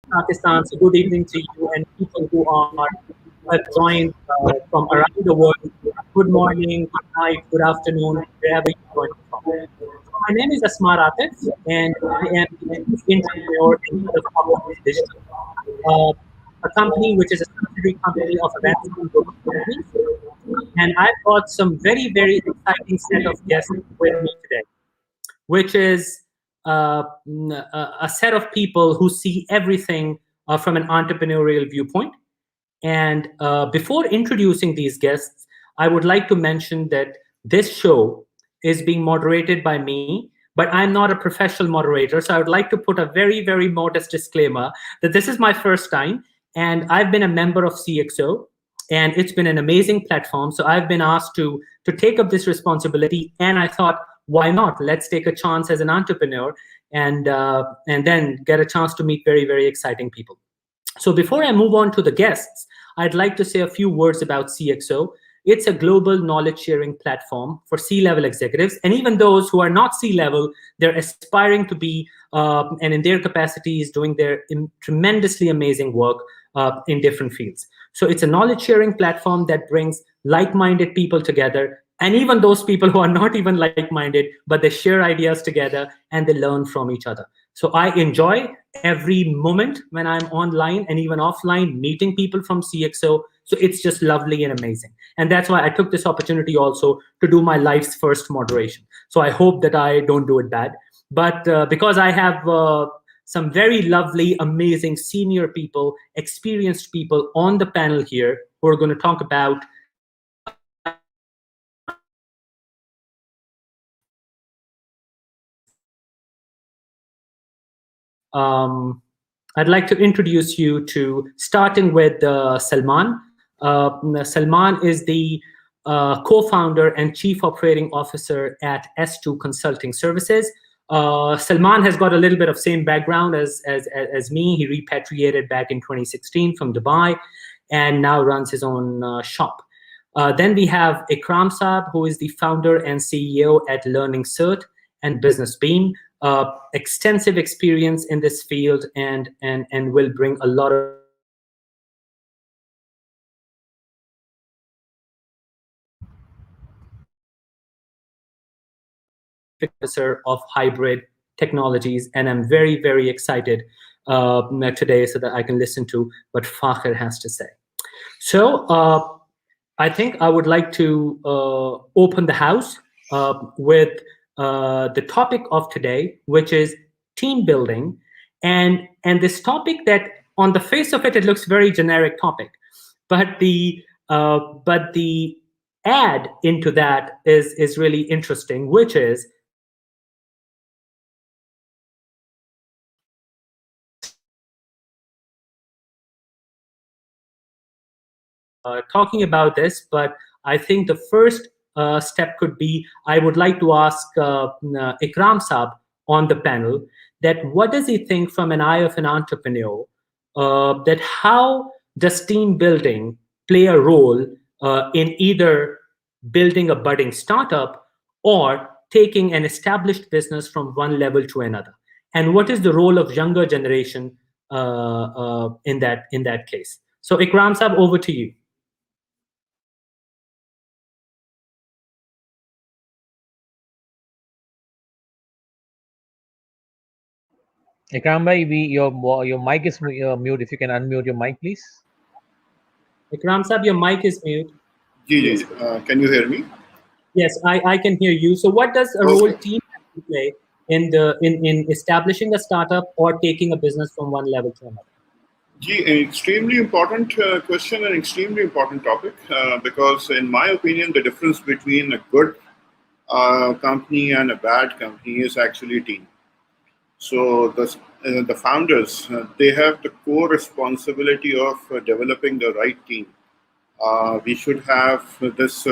Pakistan. So good evening to you and people who are have joined from around the world. Good morning, good night, good afternoon, wherever you're joining from. So my name is Asmar Atif, and I am the chief entrepreneur and head of Octopus Digital, uh, a company which is a subsidiary company of Avanceon Group of companies. And I've got some very, very exciting set of guests with me today, which is a set of people who see everything from an entrepreneurial viewpoint. And before introducing these guests, I would like to mention that this show is being moderated by me, but I'm not a professional moderator. So I would like to put a very, very modest disclaimer that this is my first time, and I've been a member of CxO, and it's been an amazing platform. So I've been asked to take up this responsibility, and I thought, why not? Let's take a chance as an entrepreneur, and then get a chance to meet very, very exciting people. So before I move on to the guests, I'd like to say a few words about CxO. It's a global knowledge sharing platform for C-level executives, and even those who are not C-level, they're aspiring to be, and in their capacities, doing their tremendously amazing work in different fields. So it's a knowledge sharing platform that brings like-minded people together, and even those people who are not even like-minded, but they share ideas together and they learn from each other. So I enjoy every moment when I'm online and even offline, meeting people from CxO. So it's just lovely and amazing. And that's why I took this opportunity also to do my life's first moderation. So I hope that I don't do it bad. But because I have some very lovely, amazing senior people, experienced people on the panel here who are going to talk about I'd like to introduce you to, starting with Salman. Salman is the co-founder and chief operating officer at S2 Consulting Services. Salman has got a little bit of same background as me. He repatriated back in 2016 from Dubai and now runs his own shop. Then we have Ikram Saab, who is the founder and CEO at LearningCert and Business Beam. Extensive experience in this field and will bring a lot of officer of hybrid technologies, and I'm very, very excited today so that I can listen to what Fakhir has to say. So I think I would like to open the house with the topic of today, which is team building, and this topic that on the face of it, it looks very generic topic, but the add into that is really interesting, which is talking about this. But I think the first step could be, I would like to ask Ikram Saab on the panel that what does he think from an eye of an entrepreneur, that how does team building play a role in either building a budding startup or taking an established business from one level to another? And what is the role of younger generation in that case? So Ikram Saab, over to you. Ikram bhai, your mic is mute. If you can unmute your mic, please. Ikram Saab, your mic is mute. Yes. Can you hear me? Yes, I can hear you. So what does a role team have to play in establishing a startup or taking a business from one level to another? An extremely important question and extremely important topic because in my opinion, the difference between a good company and a bad company is actually team. So the founders, they have the core responsibility of developing the right team. We should have this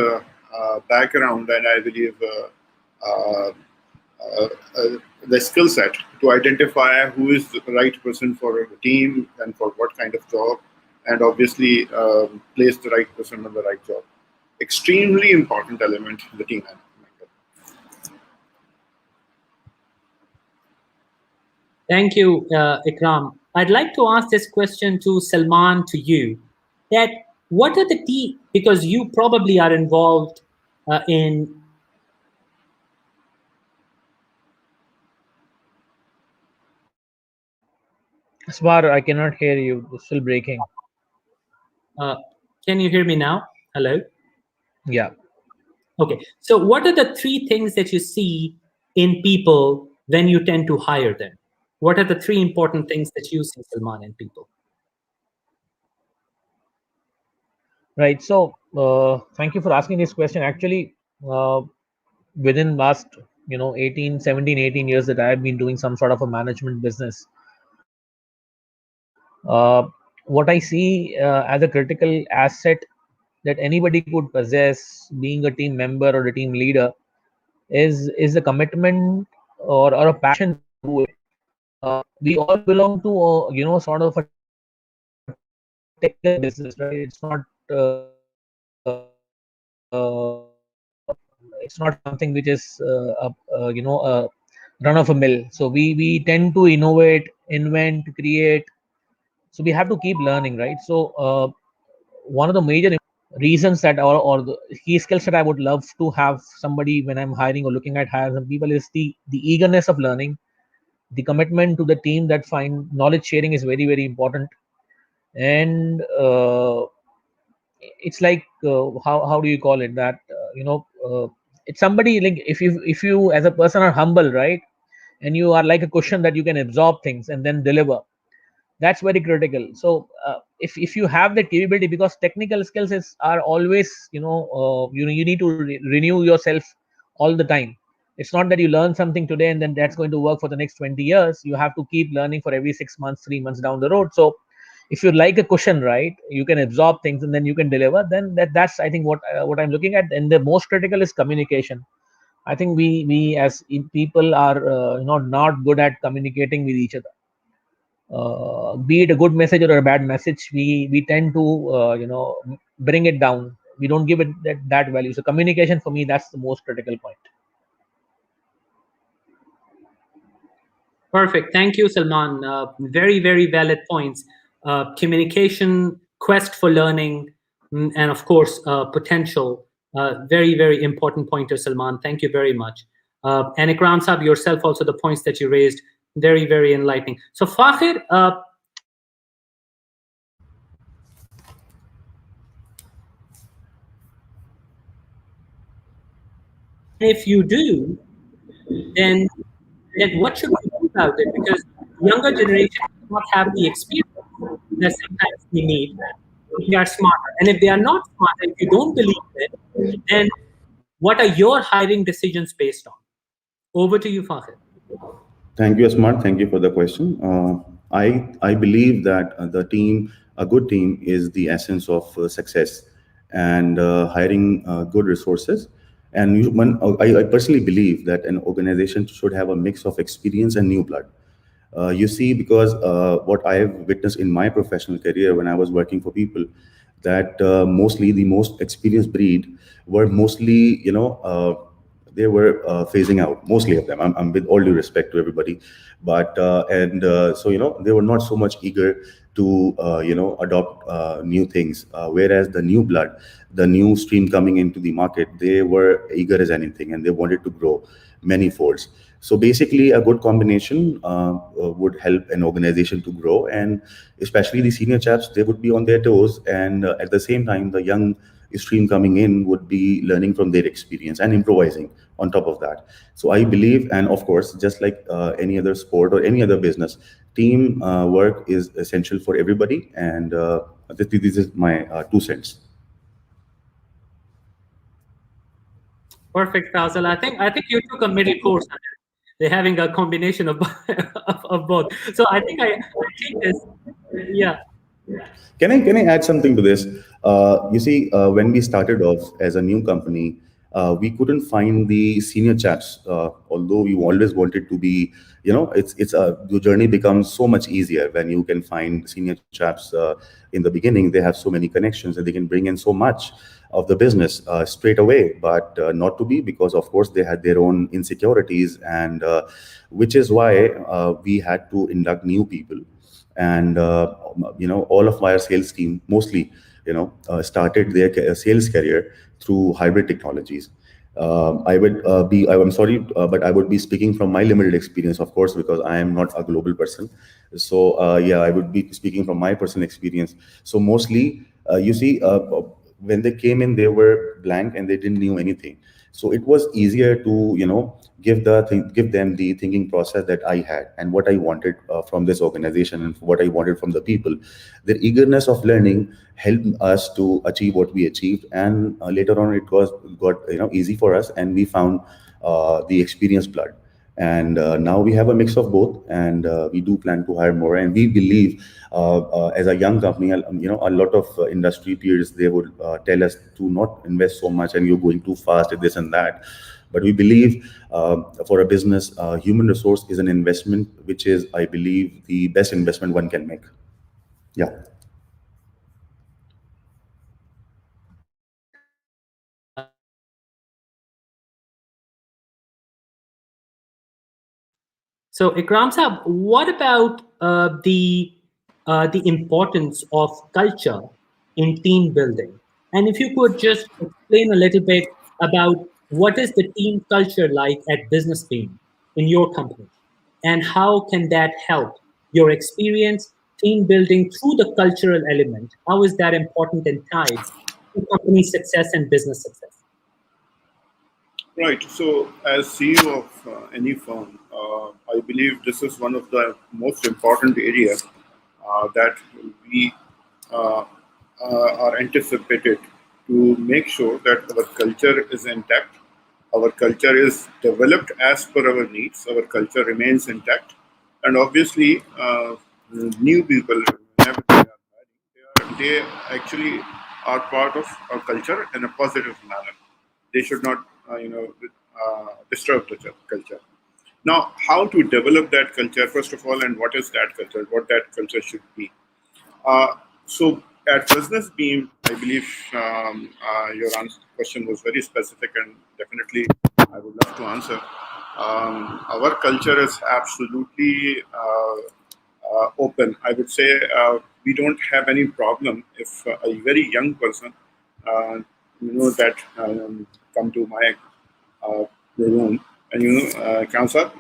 background, and I believe the skill set to identify who is the right person for a team and for what kind of job, and obviously place the right person on the right job. Extremely important element in the team. Thank you, Ikram. I'd like to ask this question to Salman, to you, that what are the key, because you probably are involved in Asmar, I cannot hear you. It's still breaking. can you hear me now? Hello? Yeah. Okay. So what are the three things that you see in people when you tend to hire them? What are the three important things that you see, Salman, in people? Right. So, thank you for asking this question. Actually, within last 18 years that I've been doing some sort of a management business, what I see as a critical asset that anybody could possess, being a team member or a team leader, is the commitment or a passion to do it. We all belong to sort of a technical business, right? It's not it's not something which is a run of a mill. So we tend to innovate, invent, create. So we have to keep learning, right? So one of the major reasons that or the key skills that I would love to have somebody when I'm hiring or looking at hire some people is the eagerness of learning, the commitment to the team. That find knowledge sharing is very, very important. And it's like how do you call it that it's somebody like if you as a person are humble, right, and you are like a cushion that you can absorb things and then deliver. That's very critical. So if you have that capability, because technical skills are always you need to renew yourself all the time. It's not that you learn something today and then that's going to work for the next 20 years. You have to keep learning for every 6 months, 3 months down the road. So if you're like a cushion, right, you can absorb things and then you can deliver. Then that's I think what I'm looking at. And the most critical is communication. I think we as people are not good at communicating with each other. Be it a good message or a bad message, we tend to bring it down. We don't give it that value. So communication for me, that's the most critical point. Perfect. Thank you, Salman. Very, very valid points. Communication, quest for learning, and of course, potential. Very, very important pointer, Salman. Thank you very much. And Ikram Sahab, yourself also, the points that you raised, very, very enlightening. So Fakhir, if you do, then what should we do about it? Because younger generation does not have the experience that sometimes we need. They are smarter. And if they are not smarter, if you don't believe it, then what are your hiring decisions based on? Over to you, Fakhir. Thank you, Asmar. Thank you for the question. I believe that a good team, is the essence of success, and hiring good resources. And I personally believe that an organization should have a mix of experience and new blood. You see, because what I have witnessed in my professional career when I was working for people, that mostly the most experienced breed were mostly, they were phasing out, mostly of them. I'm with all due respect to everybody, but so they were not so much eager to adopt new things, whereas the new blood, the new stream coming into the market, they were eager as anything, and they wanted to grow many folds. So basically, a good combination would help an organization to grow, and especially the senior chaps, they would be on their toes, and at the same time, the young stream coming in would be learning from their experience and improvising on top of that. So I believe, and of course, just like any other sport or any other business, team work is essential for everybody, and this is my 2 cents. Perfect, Fazil. I think you took a middle course. They're having a combination of of both. So I think I take this. Yeah. Can I add something to this? You see, when we started off as a new company, we couldn't find the senior chaps. Although we always wanted to be, the journey becomes so much easier when you can find senior chaps. In the beginning, they have so many connections and they can bring in so much of the business straight away, but not to be, because of course they had their own insecurities, and which is why we had to induct new people. and all of our sales team mostly started their sales career through hybrid technologies. I'm sorry, but I would be speaking from my limited experience, of course, because I am not a global person. So yeah, I would be speaking from my personal experience. So mostly, you see, when they came in, they were blank and they didn't know anything. So it was easier to give them the thinking process that I had and what I wanted from this organization and what I wanted from the people. Their eagerness of learning helped us to achieve what we achieved, and later on it got easy for us, and we found the experienced blood. And now we have a mix of both, and we do plan to hire more. And we believe, as a young company, a lot of industry peers, they would tell us to not invest so much, and you're going too fast at this and that. But we believe, for a business, human resource is an investment, which is, I believe, the best investment one can make. Yeah. So, Ikram Sahab, what about the importance of culture in team building? And if you could just explain a little bit about what is the team culture like at Business Beam in your company, and how can that help your experience team building through the cultural element? How is that important and tied to company success and business success? Right. So, as CEO of any firm, I believe this is one of the most important areas that we uh, are anticipated to make sure that our culture is intact, our culture is developed as per our needs, our culture remains intact, and obviously, new people, whenever they are hiring, they actually are part of our culture in a positive manner. They should not, disturb the culture. Now, how to develop that culture, first of all, and what is that culture, what that culture should be. So at Business Beam, I believe your question was very specific, and definitely I would love to answer. Our culture is absolutely open. I would say we don't have any problem if a very young person, uh, that come to my room and Kansar,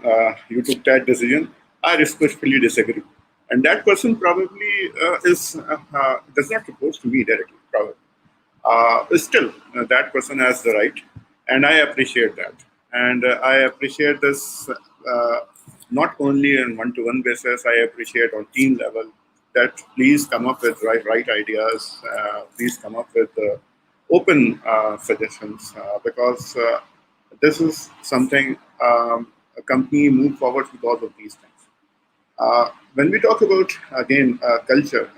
you took that decision. I respectfully disagree. And that person probably is does not propose to me directly, probably. Still, that person has the right, and I appreciate that. And I appreciate this not only on one-to-one basis. I appreciate on team level that please come up with right ideas. Please come up with open suggestions because this is something a company move forward because of these things. When we talk about again culture.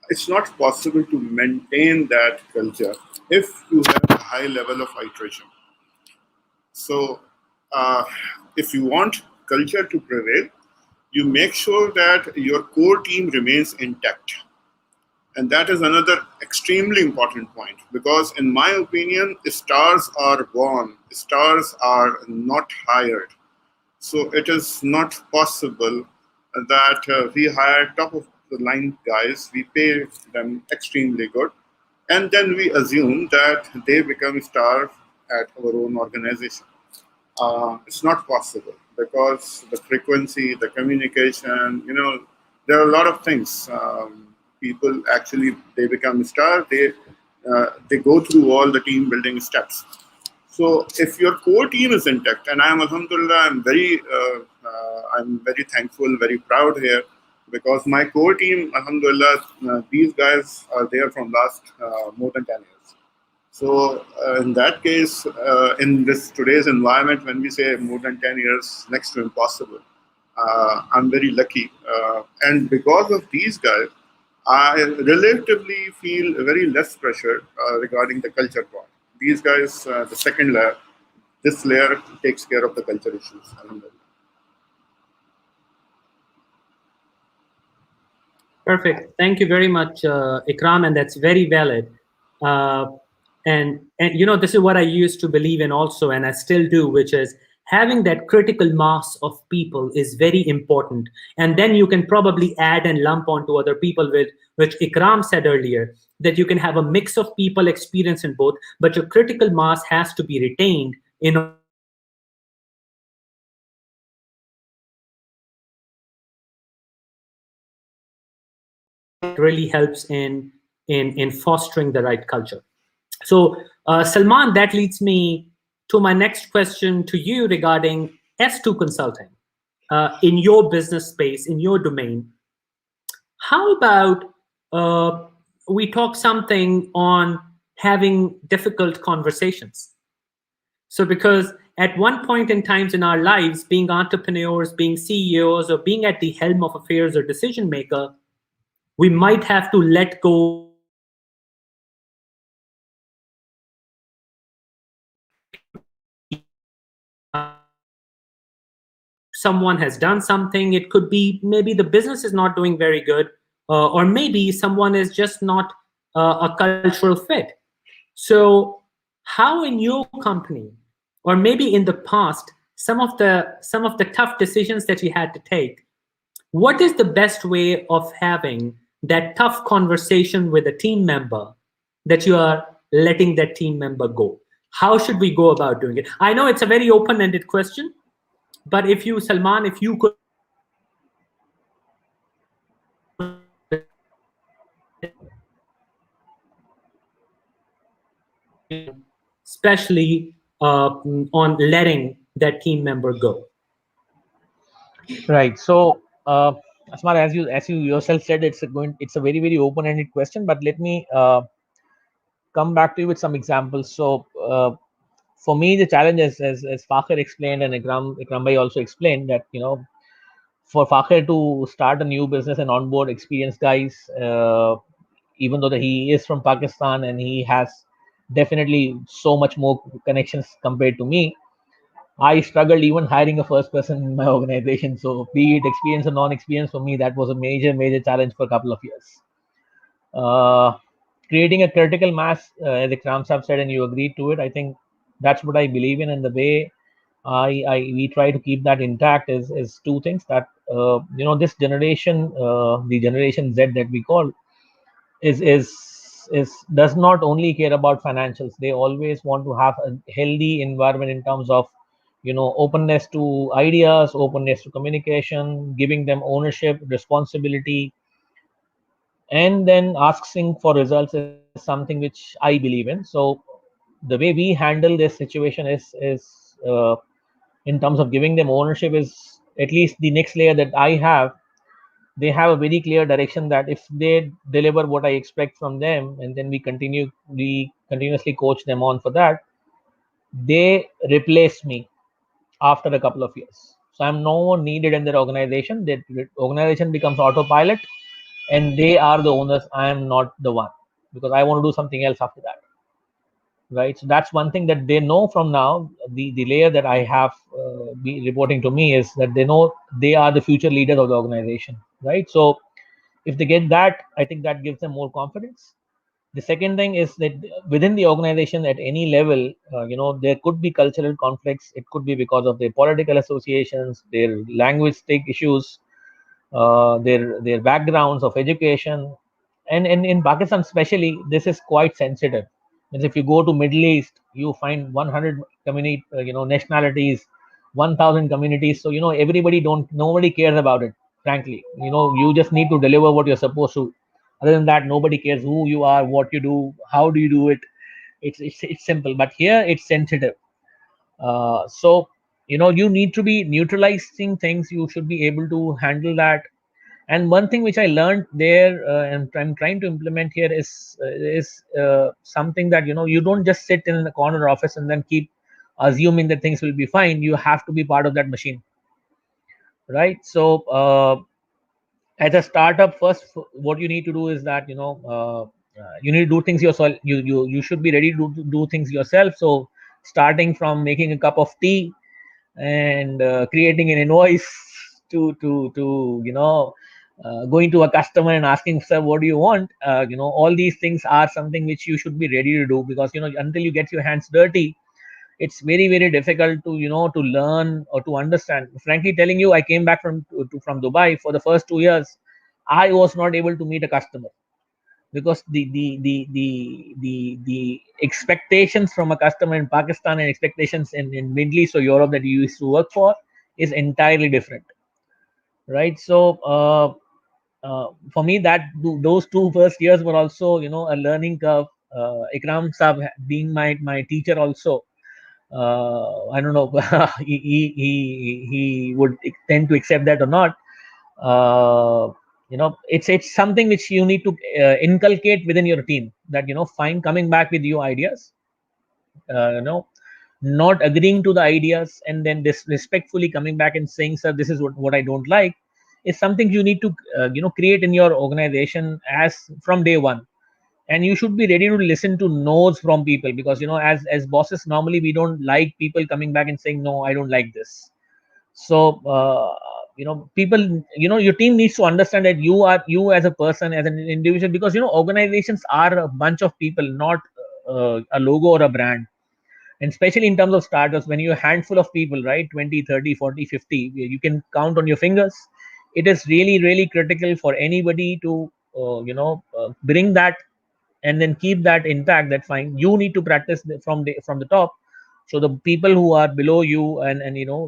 It's not possible to maintain that culture if you have a high level of iteration. So, uh, if you want culture to prevail, you make sure that your core team remains intact. And that is another extremely important point because, in my opinion, stars are born, stars are not hired. So it is not possible that we hire top of the line guys, we pay them extremely good, and then we assume that they become stars at our own organization. It's not possible because the frequency, the communication, there are a lot of things. People actually they become stars. They go through all the team building steps. So if your core team is intact, and I am Alhamdulillah, I'm very thankful, very proud here, because my core team, Alhamdulillah, these guys are there from last more than 10 years. So in that case, in this today's environment, when we say more than 10 years, next to impossible, I'm very lucky, and because of these guys, I relatively feel very less pressure regarding the culture part. These guys, the second layer, this layer takes care of the culture issues. Perfect. Thank you very much, Ikram, and that's very valid. And this is what I used to believe in also, and I still do, which is having that critical mass of people is very important. And then you can probably add and lump onto other people, with which Ikram said earlier, that you can have a mix of people experience in both, but your critical mass has to be retained in order to have that impact. And that really helps in fostering the right culture. So, Salman, that leads me to my next question to you regarding S2 consulting. In your business space, in your domain, how about we talk something on having difficult conversations? So, because at one point in times in our lives, being entrepreneurs, being CEOs, or being at the helm of affairs or decision maker, we might have to let go of certain conversations. It could be someone has done something. It could be maybe the business is not doing very good, or maybe someone is just not a cultural fit. So, how in your company, or maybe in the past, some of the tough decisions that you had to take, what is the best way of having that tough conversation with a team member that you are letting that team member go? How should we go about doing it? I know it's a very open-ended question, but if you, Salman, if you could especially on letting that team member go. Right. So, Asmar, as you yourself said, it's a very very open-ended question. But let me come back to you with some examples. So, for me, the challenge is, as Fakhir explained and Ikram bhai also explained, that for Fakhir to start a new business and onboard experienced guys, even though that he is from Pakistan and he has definitely so much more connections compared to me, I struggled even hiring a first person in my organization. So, be it experience or non-experience, for me that was a major challenge for a couple of years. Uh, Creating a critical mass, as Ikram Saab said, and you agreed to it. I think that's what I believe in, and the way we try to keep that intact is two things. That this generation, the generation Z that we call, is does not only care about financials. They always want to have a healthy environment in terms of openness to ideas, openness to communication, giving them ownership, responsibility, and then asking for results is something which I believe in. So the way we handle this situation is in terms of giving them ownership, is at least the next layer that I have. They have a very clear direction that if they deliver what I expect from them, and then we continuously coach them on for that, they replace me after a couple of years. So I'm no more needed in their organization. The organization becomes autopilot, and they are the owners. I am not the one, because I want to do something else after that. Right. So that's one thing that they know from now. The layer that I have be reporting to me is that they know they are the future leaders of the organization. Right. So if they get that, I think that gives them more confidence. The second thing is that within the organization at any level, there could be cultural conflicts. It could be because of their political associations, their linguistic issues, their backgrounds of education, and in Pakistan especially, this is quite sensitive. Means if you go to Middle East, you find 100 community, nationalities, 1,000 communities. So nobody cares about it. Frankly, you just need to deliver what you're supposed to. Other than that, nobody cares who you are, what you do, how do you do it. It's simple. But here it's sensitive. So you need to be neutralizing things. You should be able to handle that. And one thing which I learned there, and I'm trying to implement here, is something that you don't just sit in the corner office and then keep assuming that things will be fine. You have to be part of that machine, right? So as a startup, first what you need to do is that you need to do things yourself. You should be ready to do things yourself. So starting from making a cup of tea and creating an invoice to going to a customer and asking, sir, what do you want? All these things are something which you should be ready to do, because until you get your hands dirty, it's very, very difficult to, to learn or to understand. Frankly telling you, I came back from Dubai. For the first 2 years, I was not able to meet a customer, because the expectations from a customer in Pakistan and expectations in Middle East or Europe that you used to work for is entirely different, right? So for me, those 2 first years were also, a learning curve. Ikram Saab being my teacher also, I don't know he would tend to accept that or not. It's something which you need to inculcate within your team, that fine, coming back with your ideas, uh, you know not agreeing to the ideas, and then disrespectfully coming back and saying, sir, this is what I don't like, is something you need to create in your organization as from day one. And you should be ready to listen to no's from people, because as bosses, normally we don't like people coming back and saying, no, I don't like this. So people, your team needs to understand that you as a person, as an individual, because organizations are a bunch of people, not a logo or a brand. And especially in terms of startups, when you're a handful of people, right, 20, 30, 40, 50, you can count on your fingers. It is really, really critical for anybody to bring that and then keep that intact. That fine, you need to practice from the top, so the people who are below you and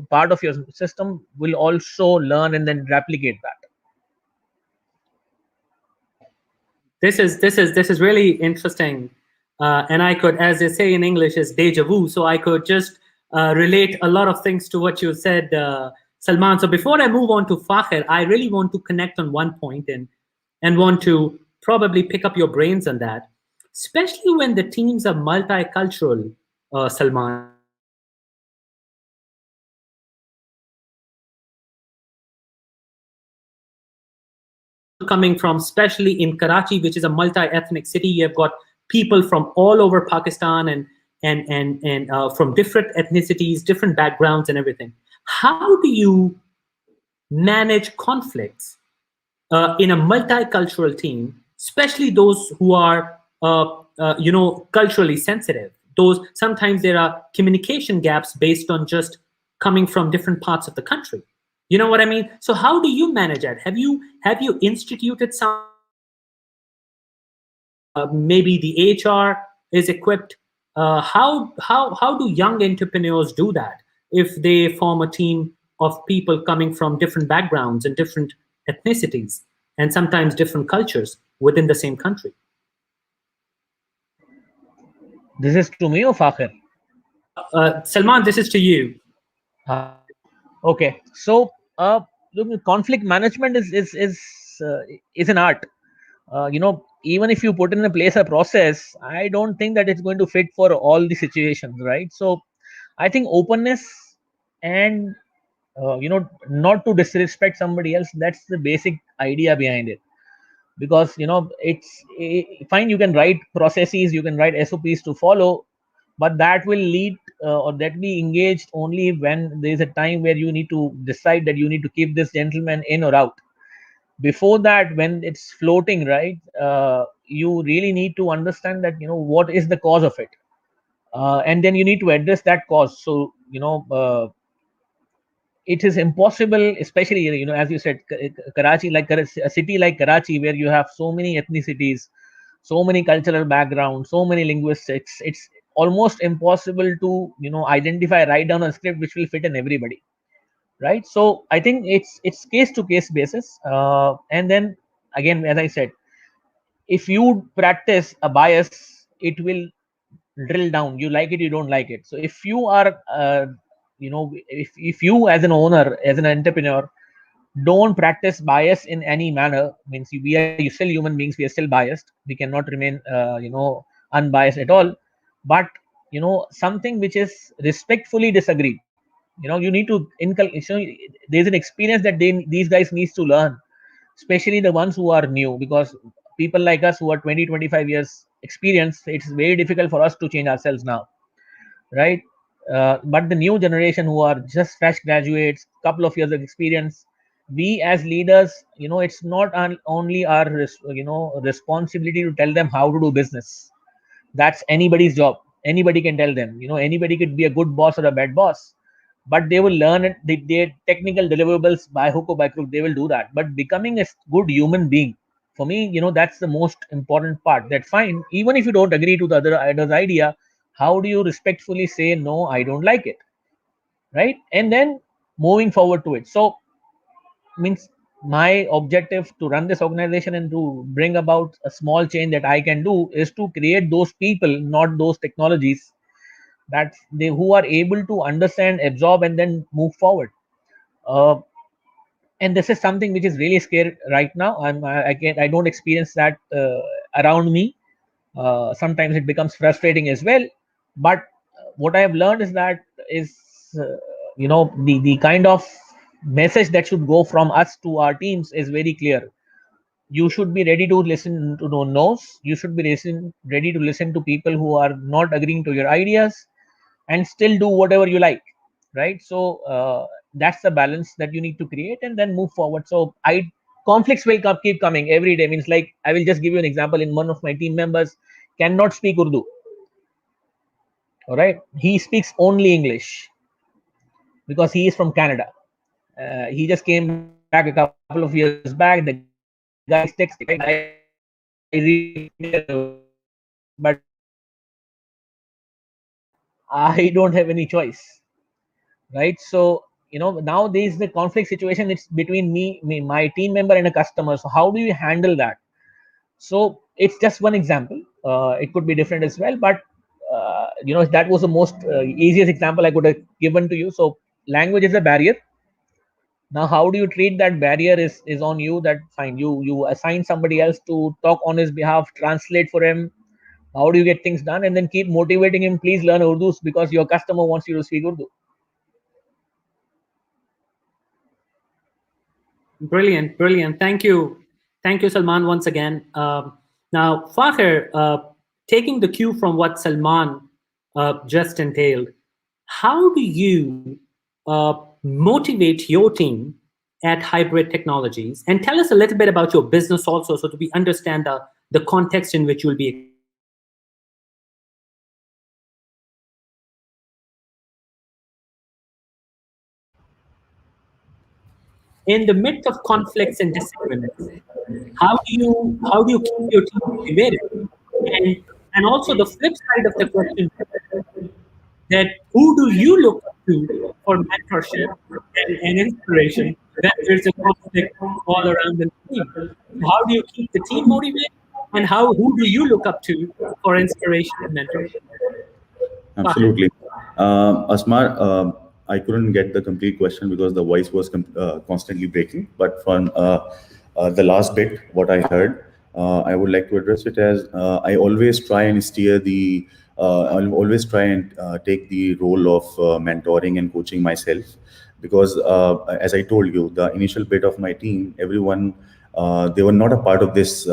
part of your system will also learn and then replicate that. This is really interesting, and I could, as they say in English, is deja vu. So I could just relate a lot of things to what you said, Salman. So before I move on to Fakhir, I really want to connect on one point and want to probably pick up your brains on that, especially when the teams are multicultural, Salman. Coming from, especially in Karachi, which is a multi-ethnic city, you have got people from all over Pakistan and from different ethnicities, different backgrounds, and everything. How do you manage conflicts in a multicultural team, especially those who are culturally sensitive? Those sometimes there are communication gaps based on just coming from different parts of the country. You know what I mean? So how do you manage that? Have you instituted some? Maybe the HR is equipped. How do young entrepreneurs do that if they form a team of people coming from different backgrounds and different ethnicities and sometimes different cultures within the same country? This is to me or Fakhir? Salman, this is to you. Okay, so look, conflict management is an art. Even if you put in a place a process, I don't think that it's going to fit for all the situations, right? So I think openness and not to disrespect somebody else, that's the basic idea behind it. Because fine, you can write processes, you can write SOPs to follow, but that will lead or that be engaged only when there is a time where you need to decide that you need to keep this gentleman in or out. Before that, when it's floating, right, you really need to understand that what is the cause of it, and then you need to address that cause. So it is impossible, especially as you said, Karachi, like a city like Karachi, where you have so many ethnicities, so many cultural backgrounds, so many linguistics. It's almost impossible to identify, write down a script which will fit in everybody, right? So I think it's case to case basis, and then again, as I said, if you practice a bias, it will drill down. You like it, you don't like it. So if you are if you as an owner, as an entrepreneur, don't practice bias in any manner, means we are still human beings, we are still biased, we cannot remain unbiased at all. But something which is respectfully disagreed, you need to inculcate. So there's an experience that these guys needs to learn, especially the ones who are new, because people like us who are 20, 25 years experience, it's very difficult for us to change ourselves now, right? But the new generation who are just fresh graduates, couple of years of experience, we as leaders, it's not only our responsibility to tell them how to do business. That's anybody's job. anybody can tell them. Anybody could be a good boss or a bad boss, but they will learn it, their technical deliverables by hook or by crook. They will do that. But becoming a good human being, for me, that's the most important part. That fine, even if you don't agree to the other's idea, how do you respectfully say no, I don't like it, right? And then moving forward to it. So means my objective to run this organization and to bring about a small change that I can do is to create those people, not those technologies, that they who are able to understand, absorb, and then move forward. And this is something which is really scary right now. I don't experience that around me. Sometimes it becomes frustrating as well. But what I have learned is that is the kind of message that should go from us to our teams is very clear. You should be ready to listen to no no's. You should be ready to listen to people who are not agreeing to your ideas, and still do whatever you like, right? So that's the balance that you need to create and then move forward. So conflicts will keep coming every day. Means, like, I will just give you an example. In one of my team members cannot speak Urdu, all right? He speaks only English because he is from Canada. He just came back a couple of years back. The guy is texting, right? I really, but I don't have any choice, right? So nowadays the conflict situation, it's between me, my team member, and a customer. So how do you handle that? So it's just one example. It could be different as well, but that was the most easiest example I could have given to you. So language is a barrier. Now how do you treat that barrier is on you. That fine, you assign somebody else to talk on his behalf, translate for him. How do you get things done? And then keep motivating him, please learn Urdu because your customer wants you to speak Urdu. Brilliant, brilliant. Thank you, Salman, once again. Now, Fakhir, taking the cue from what Salman just entailed, how do you motivate your team at Hybrid Technologies? And tell us a little bit about your business also, so that we understand the context in which you will be. In the midst of conflicts and disagreements, how do you keep your team motivated? And also the flip side of the question, that who do you look up to for mentorship and inspiration when there's a conflict all around the team? How do you keep the team motivated, and who do you look up to for inspiration and mentorship? Absolutely. Asmar, I couldn't get the complete question because the voice was constantly breaking. But from the last bit, what I heard, I would like to address it as I always try and steer the, I'll always try and take the role of mentoring and coaching myself. Because as I told you, the initial bit of my team, everyone, they were not a part of this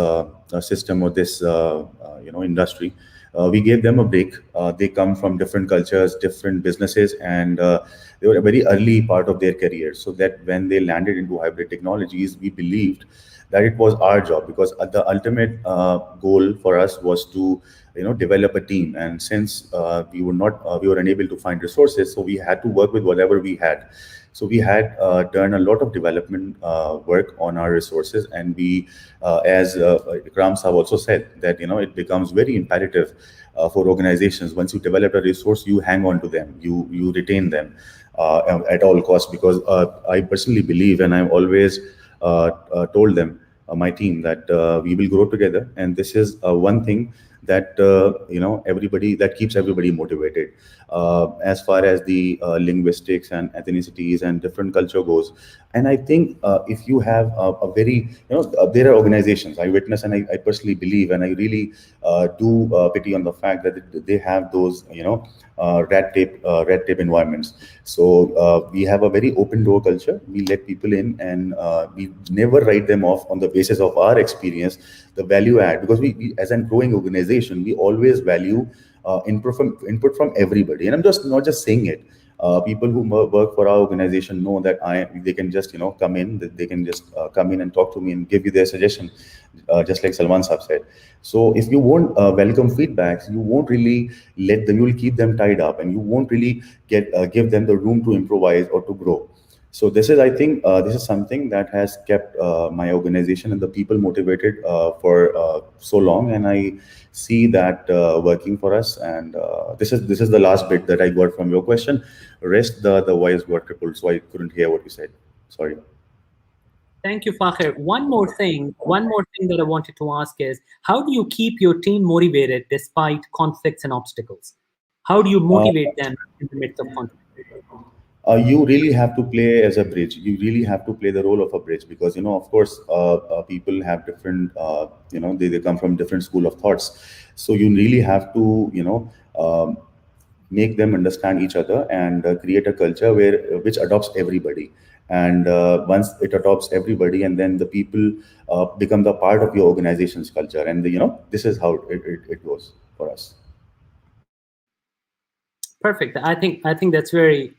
system or this industry. We gave them a break. They come from different cultures, different businesses, and they were a very early part of their career. So that when they landed into hybrid technologies, we believed that it was our job, because the ultimate goal for us was to develop a team. And since we were unable to find resources, so we had to work with whatever we had. So we had done a lot of development work on our resources, and we, as Ikram Saab also said, that it becomes very imperative for organizations. Once you develop a resource, you hang on to them, you retain them at all costs. Because I personally believe, and I've always told them, my team, that we will grow together, and this is one thing that everybody, that keeps everybody motivated. As far as the linguistics and ethnicities and different culture goes, and I think if you have a very there are organizations I witness, and I personally believe, and I really do pity on the fact that they have those red tape environments. So we have a very open door culture. We let people in, and we never write them off on the basis of our experience, the value add, because we as a growing organization, we always value input from everybody. And I'm just not just saying it. People who work for our organization know that they can just come in, they can just come in and talk to me and give you their suggestion, just like Salman Saab said. So if you won't welcome feedbacks, you won't really let them. You will keep them tied up, and you won't really give them the room to improvise or to grow. So this is, I think, this is something that has kept my organization and the people motivated for so long, and I see that working for us. And this is the last bit that I got from your question. Rest, the voice got crippled, so I couldn't hear what you said. Sorry. Thank you, Fakhir. One more thing that I wanted to ask is, how do you keep your team motivated despite conflicts and obstacles? How do you motivate them in the midst of conflict? You really have to play as a bridge. You really have to play the role of a bridge, because of course, people have different, they come from different school of thoughts. So you really have to make them understand each other, and create a culture which adopts everybody. And once it adopts everybody, and then the people become the part of your organization's culture, and this is how it goes for us. Perfect. I think that's very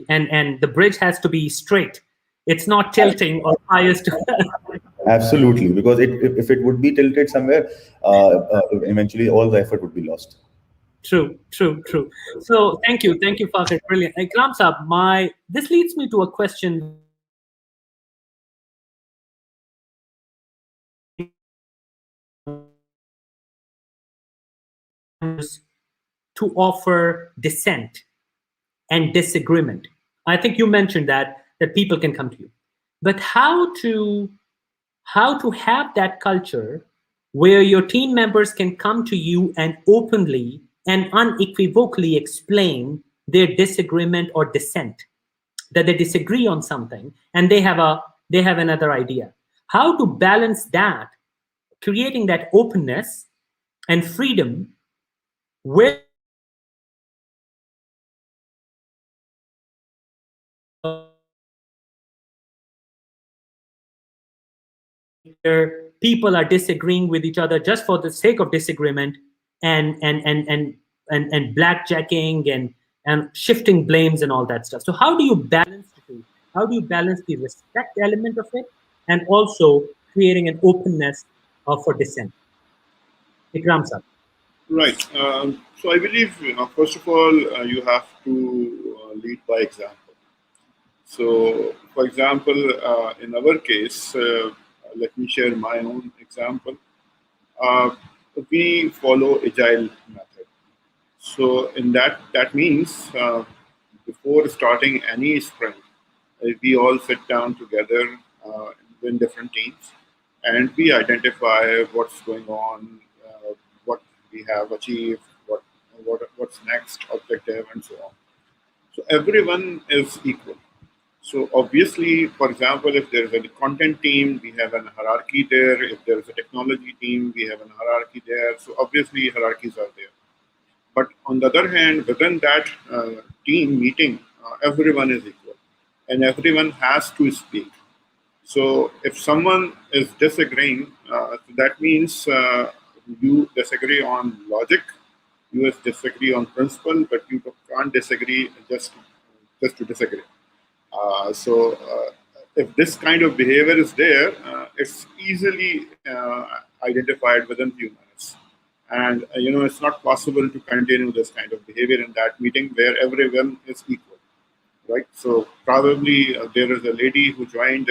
and the bridge has to be straight. It's not tilting or biased. Absolutely, because if it would be tilted somewhere, eventually all the effort would be lost. True. So thank you, Fakhir. Brilliant. Ikram Saab, this leads me to a question to offer dissent and disagreement. I think you mentioned that people can come to you, but how to have that culture where your team members can come to you and openly and unequivocally explain their disagreement or dissent, that they disagree on something and they have another idea. How to balance that, creating that openness and freedom where people are disagreeing with each other just for the sake of disagreement, and blackjacking and shifting blames and all that stuff. So how do you balance the two? How do you balance the respect element of it and also creating an openness for dissent? Ikram sir. Right. So I believe, first of all, you have to lead by example. So, for example, in our case, let me share my own example. We follow agile method. So, in that means before starting any sprint, we all sit down together in different teams, and we identify what's going on, what we have achieved, what's next objective, and so on. So everyone is equal. So obviously, for example, if there is a content team, we have an hierarchy there. If there is a technology team, we have an hierarchy there. So obviously, hierarchies are there. But on the other hand, within that team meeting, everyone is equal, and everyone has to speak. So if someone is disagreeing, that means you disagree on logic, you disagree on principle, but you can't disagree just to disagree. If this kind of behavior is there, it's easily identified within few minutes. And it's not possible to continue this kind of behavior in that meeting where everyone is equal, right? So probably there is a lady who joined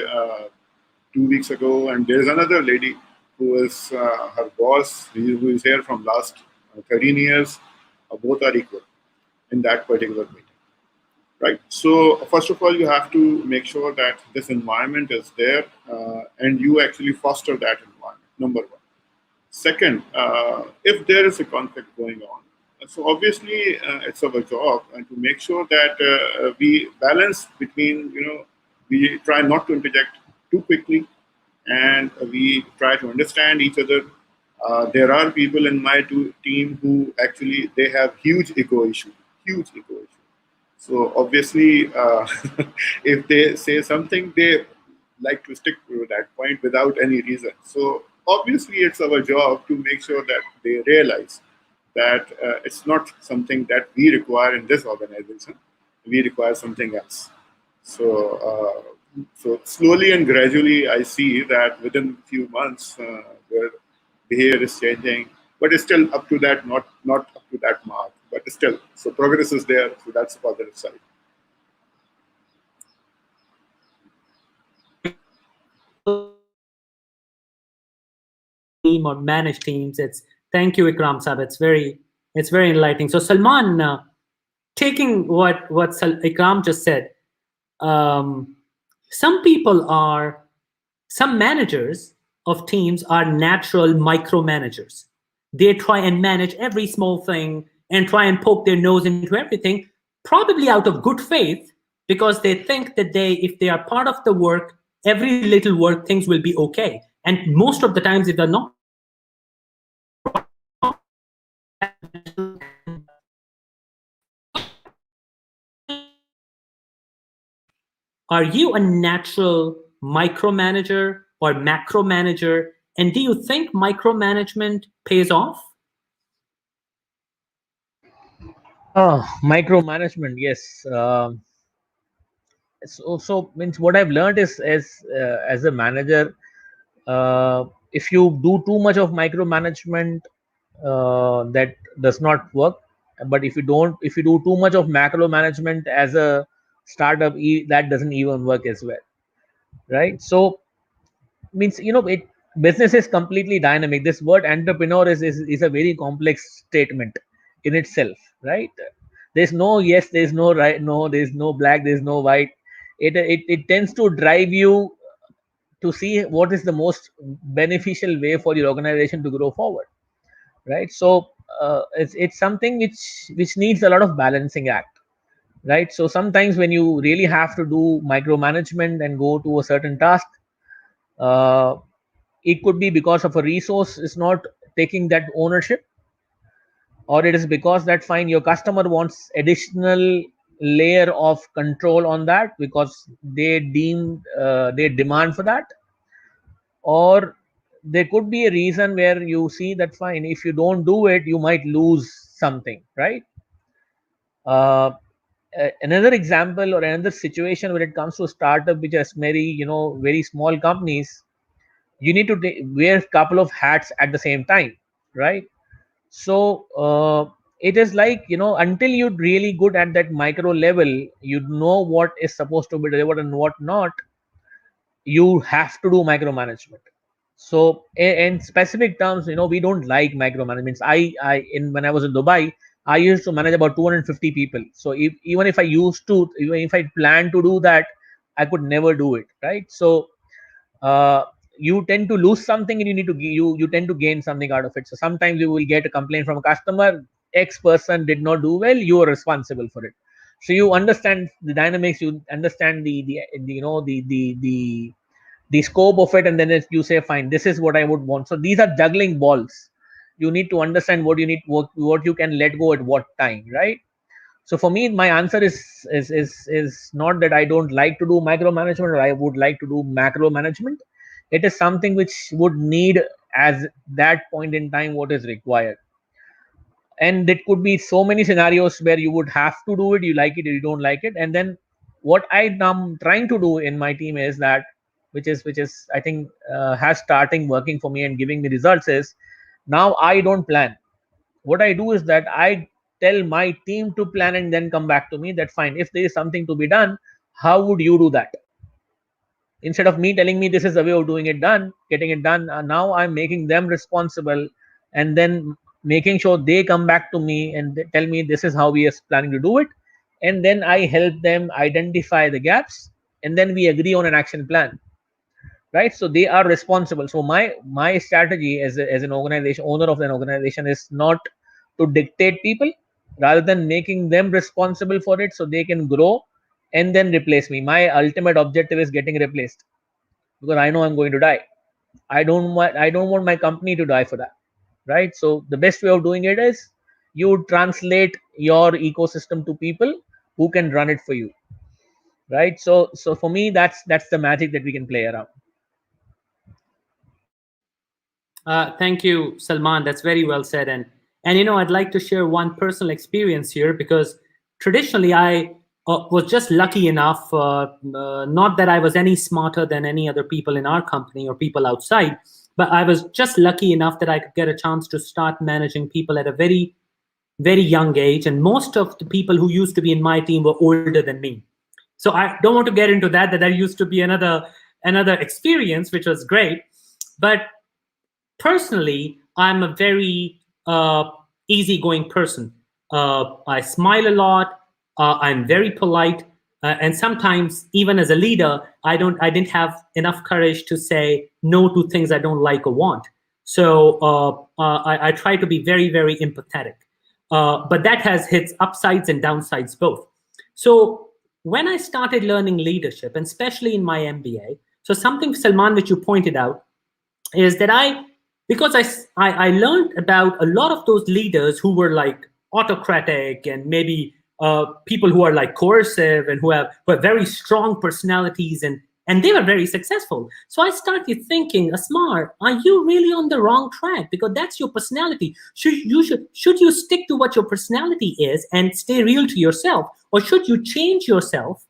2 weeks ago, and there is another lady who is her boss, who is here from last 13 years. Both are equal in that particular meeting. Right. So first of all, you have to make sure that this environment is there, and you actually foster that environment. Number one. Second, if there is a conflict going on, so obviously it's our job and to make sure that we balance between, we try not to interject too quickly, and we try to understand each other. There are people in my team who actually they have huge ego issue. So obviously, if they say something, they like to stick to that point without any reason. So obviously, it's our job to make sure that they realize that it's not something that we require in this organization. we require something else. So, so slowly and gradually, I see that within a few months, their behavior is changing, but it's still up to that, not up to that mark, but still, so progress is there. So that's the positive side. Team or manage teams. It's thank you, Ikram Sahib. It's very enlightening. So Salman, taking what Ikram just said, um, some people are some managers of teams are natural micromanagers. They try and manage every small thing and try and poke their nose into everything, probably out of good faith, because they think that if they are part of the work, every little work, things will be okay. And most of the times, if they're not, are you a natural micromanager or macro manager? And do you think micromanagement pays off? Micromanagement, yes. So means what I've learned is as a manager, if you do too much of micromanagement, that does not work. But if you do too much of macro management as a startup, that doesn't even work as well, right? So means it business is completely dynamic. This word entrepreneur is a very complex statement in itself, right? There's no yes, there's no right, no, there's no black, there's no white. It tends to drive you to see what is the most beneficial way for your organization to grow forward, right? So it's something which needs a lot of balancing act, right? So sometimes when you really have to do micromanagement and go to a certain task, uh, it could be because of a resource is not taking that ownership, or it is because that fine your customer wants additional layer of control on that because they deem they demand for that, or there could be a reason where you see that fine if you don't do it you might lose something, right? uh, Another example or another situation when it comes to startup which is very small companies, you need to wear a couple of hats at the same time, right? So it is like until you're really good at that micro level, you know what is supposed to be delivered and what not, you have to do micromanagement. So in specific terms, we don't like micromanagements. When I was in Dubai, I used to manage about 250 people. So even if I planned to do that, I could never do it, right? So uh, you tend to lose something and you tend to gain something out of it. So sometimes you will get a complaint from a customer, X person did not do well, you are responsible for it. So you understand the dynamics, you understand the scope of it, and then you say fine, this is what I would want. So these are juggling balls. You need to understand what you can let go at what time, right? So for me, my answer is not that I don't like to do micromanagement or I would like to do macro management. It is something which would need as that point in time what is required. And it could be so many scenarios where you would have to do it, you like it or you don't like it. And then what I'm trying to do in my team is that, which is I think has starting working for me and giving me results, is now I don't plan. What I do is that I tell my team to plan and then come back to me that fine, if there is something to be done, how would you do that? Instead of me telling me this is the way of doing it, getting it done, now I'm making them responsible, and then making sure they come back to me and they tell me this is how we are planning to do it, and then I help them identify the gaps, and then we agree on an action plan, right? So they are responsible. So my strategy as an organization owner of an organization is not to dictate people, rather than making them responsible for it so they can grow and then replace me. My ultimate objective is getting replaced, because I know I'm going to die. I don't want my company to die for that, right? So the best way of doing it is you translate your ecosystem to people who can run it for you, right? So for me, that's the magic that we can play around. Thank you, Salman. That's very well said. And I'd like to share one personal experience here, because traditionally was just lucky enough, not that I was any smarter than any other people in our company or people outside, but I was just lucky enough that I could get a chance to start managing people at a very, very young age. And most of the people who used to be in my team were older than me. So I don't want to get into that there used to be another experience, which was great. But personally, I'm a very easygoing person. I smile a lot. I'm very polite. And sometimes, even as a leader, I didn't have enough courage to say no to things I don't like or want. So I try to be very, very empathetic. But that has its upsides and downsides both. So when I started learning leadership, and especially in my MBA, so something, Salman, which you pointed out, is that because I learned about a lot of those leaders who were like autocratic and maybe people who are like coercive and who have very strong personalities, and they were very successful. So I started thinking, Asmar, are you really on the wrong track? Because that's your personality. Should you stick to what your personality is and stay real to yourself, or should you change yourself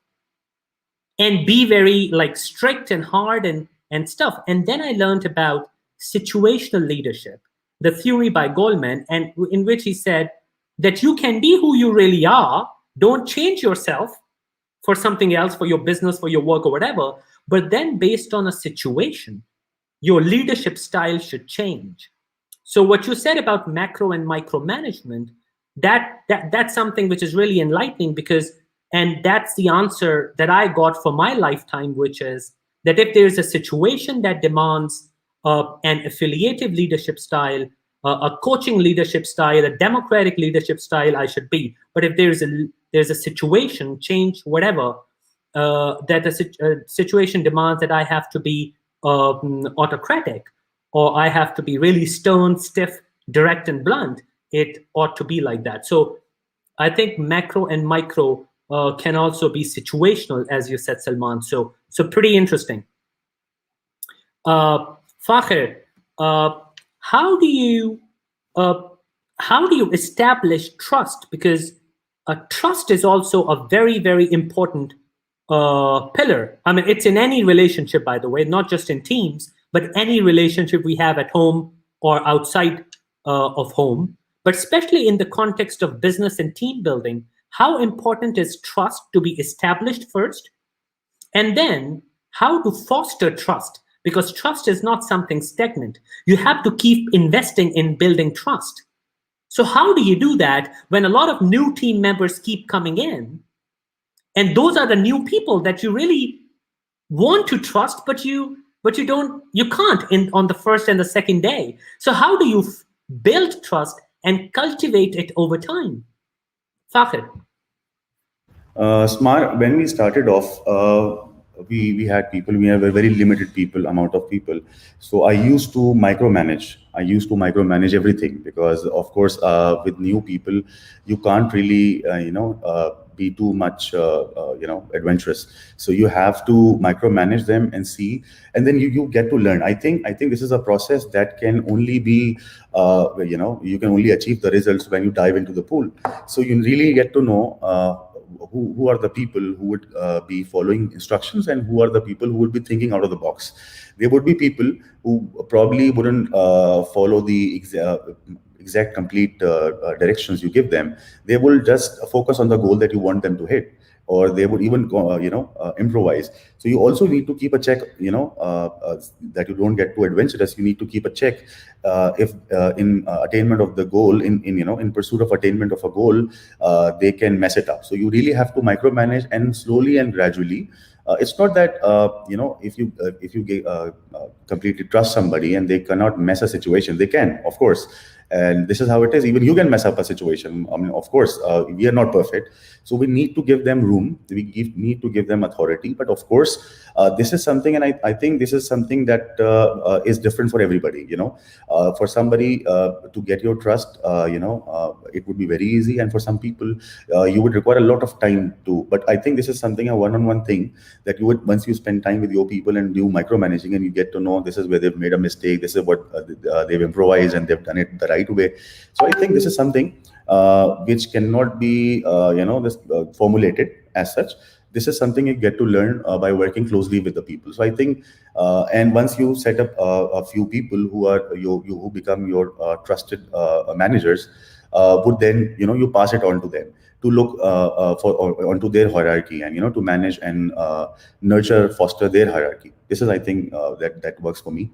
and be very like strict and hard and stuff? And then I learned about situational leadership, the theory by Goldman, and in which he said that you can be who you really are. Don't change yourself for something else, for your business, for your work or whatever. But then based on a situation, your leadership style should change. So what you said about macro and micro management, that's something which is really enlightening, and that's the answer that I got for my lifetime, which is that if there's a situation that demands an affiliative leadership style, a coaching leadership style, a democratic leadership style, I should be. But if there's a situation, change, whatever, that the situation demands that I have to be autocratic, or I have to be really stern, stiff, direct, and blunt, it ought to be like that. So I think macro and micro can also be situational, as you said, Salman. So pretty interesting. Fakhir, how do you establish trust? Because trust is also a very, very important pillar. I mean, it's in any relationship, by the way, not just in teams, but any relationship we have at home or outside of home, but especially in the context of business and team building. How important is trust to be established first? And then how to foster trust? Because trust is not something stagnant. You have to keep investing in building trust. So how do you do that when a lot of new team members keep coming in? And those are the new people that you really want to trust, but you can't on the first and the second day. So how do you build trust and cultivate it over time? Fakhir. Smart, when we started off, we had people, we have a very limited amount of people. So I used to micromanage. Everything, because of course, with new people, you can't really, be too much, adventurous. So you have to micromanage them and see, and then you get to learn. I think this is a process that can only be, you can only achieve the results when you dive into the pool. So you really get to know who are the people who would be following instructions, and who are the people who would be thinking out of the box. There would be people who probably wouldn't follow the exact complete directions you give them. They will just focus on the goal that you want them to hit, or they would even improvise. So you also need to keep a check, that you don't get too adventurous. You need to keep a check if in attainment of the goal, in pursuit of attainment of a goal, they can mess it up. So you really have to micromanage, and slowly and gradually. It's not that if you completely trust somebody and they cannot mess a situation. They can, of course. And this is how it is. Even you can mess up a situation. I mean, of course, we are not perfect. So we need to give them room. We need to give them authority. But of course, this is something, and I think this is something that is different for everybody. For somebody to get your trust, it would be very easy. And for some people, you would require a lot of time too. But I think this is something, a one-on-one thing, that you would, once you spend time with your people and do micromanaging, and you get to know this is where they've made a mistake, this is what they've improvised, and they've done it the right way. So I think this is something which cannot be formulated. as such. This is something you get to learn by working closely with the people. So I think, and once you set up a few people who are who become your trusted managers, would then you pass it on to them to look onto their hierarchy, and to manage and nurture, foster their hierarchy. This is, I think, that works for me.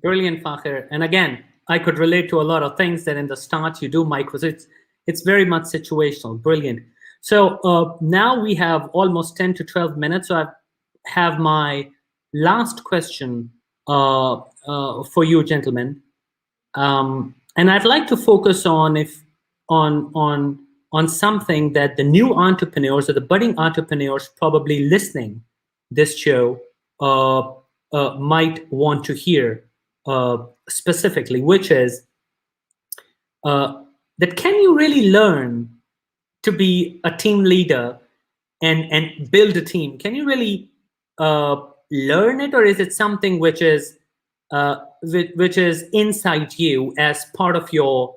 Brilliant, Fakhir. And again, I could relate to a lot of things that in the start you do micros. It's very much situational. Brilliant. So now we have almost 10 to 12 minutes. So I have my last question for you, gentlemen. And I'd like to focus on on something that the new entrepreneurs or the budding entrepreneurs probably listening this show might want to hear specifically, which is that can you really learn to be a team leader and build a team? Can you really learn it, or is it something which is inside you as part of your